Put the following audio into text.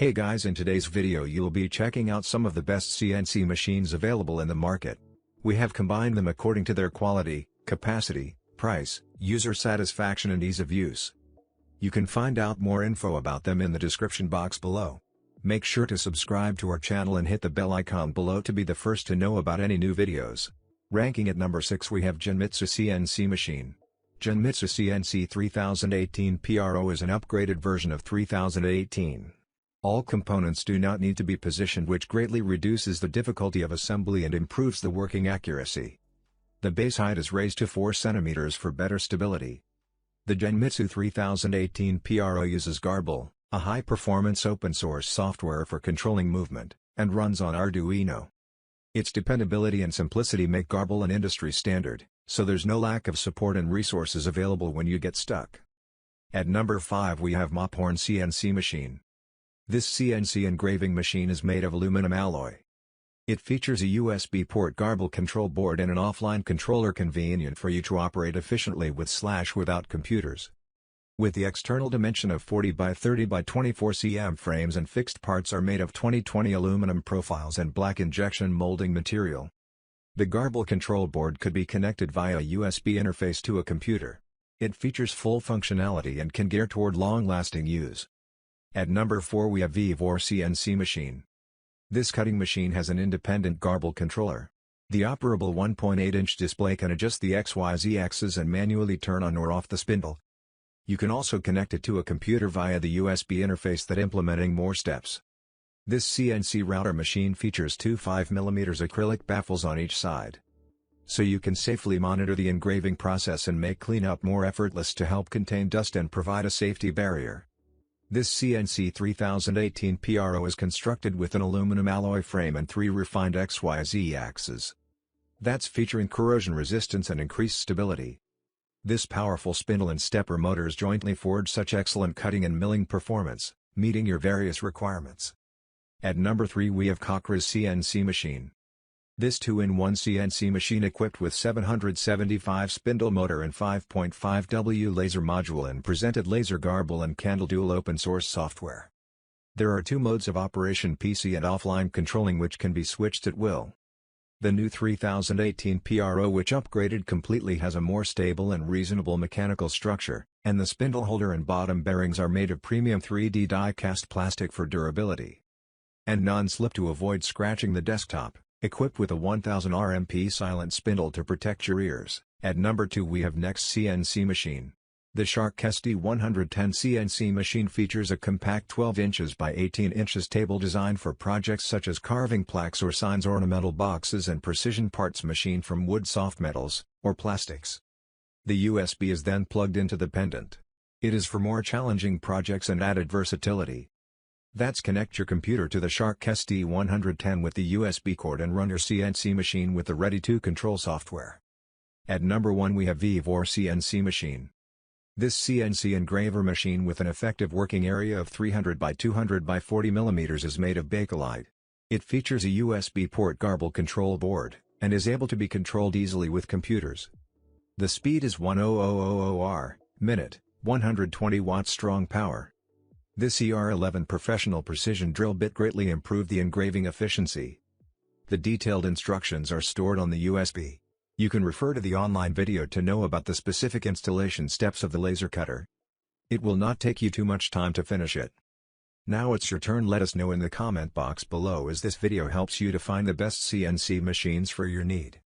Hey guys, in today's video you'll be checking out some of the best CNC machines available in the market. We have combined them according to their quality, capacity, price, user satisfaction and ease of use. You can find out more info about them in the description box below. Make sure to subscribe to our channel and hit the bell icon below to be the first to know about any new videos. Ranking at number 6 we have Genmitsu CNC machine. Genmitsu CNC 3018 PRO is an upgraded version of 3018. All components do not need to be positioned, which greatly reduces the difficulty of assembly and improves the working accuracy. The base height is raised to 4 cm for better stability. The Genmitsu 3018 PRO uses GRBL, a high-performance open-source software for controlling movement, and runs on Arduino. Its dependability and simplicity make GRBL an industry standard, so there's no lack of support and resources available when you get stuck. At number 5 we have Mophorn CNC machine. This CNC engraving machine is made of aluminum alloy. It features a USB port GRBL control board and an offline controller convenient for you to operate efficiently without computers. With the external dimension of 40 by 30 by 24 cm frames and fixed parts are made of 2020 aluminum profiles and black injection molding material. The GRBL control board could be connected via a USB interface to a computer. It features full functionality and can gear toward long-lasting use. At number 4 we have VEVOR CNC machine. This cutting machine has an independent GRBL controller. The operable 1.8-inch display can adjust the XYZ axis and manually turn on or off the spindle. You can also connect it to a computer via the USB interface that implementing more steps. This CNC router machine features two 5mm acrylic baffles on each side. So you can safely monitor the engraving process and make cleanup more effortless to help contain dust and provide a safety barrier. This CNC 3018 PRO is constructed with an aluminum alloy frame and 3 refined XYZ axes. That's featuring corrosion resistance and increased stability. This powerful spindle and stepper motors jointly forge such excellent cutting and milling performance, meeting your various requirements. At number 3 we have Kocriz CNC machine. This 2-in-1 CNC machine equipped with 775 spindle motor and 5.5W laser module and presented laser GRBL and candle dual open source software. There are 2 modes of operation: PC and offline controlling, which can be switched at will. The new 3018 PRO, which upgraded completely, has a more stable and reasonable mechanical structure, and the spindle holder and bottom bearings are made of premium 3D die-cast plastic for durability and non-slip to avoid scratching the desktop. Equipped with a 1000 RMP silent spindle to protect your ears. At number 2 we have Next CNC machine. The Shark SD110 CNC machine features a compact 12 inches by 18 inches table design for projects such as carving plaques or signs, ornamental boxes and precision parts machined from wood, soft metals, or plastics. The USB is then plugged into the pendant. It is for more challenging projects and added versatility. That's connect your computer to the Shark SD110 with the USB cord and run your CNC machine with the ready-to-control software. At number 1 we have VEVOR CNC machine. This CNC engraver machine with an effective working area of 300 by 200 by 40 mm is made of bakelite. It features a USB port GRBL control board, and is able to be controlled easily with computers. The speed is 10000 R/minute, 120 watts strong power. This ER11 professional precision drill bit greatly improved the engraving efficiency. The detailed instructions are stored on the USB. You can refer to the online video to know about the specific installation steps of the laser cutter. It will not take you too much time to finish it. Now it's your turn. Let us know in the comment box below as this video helps you to find the best CNC machines for your need.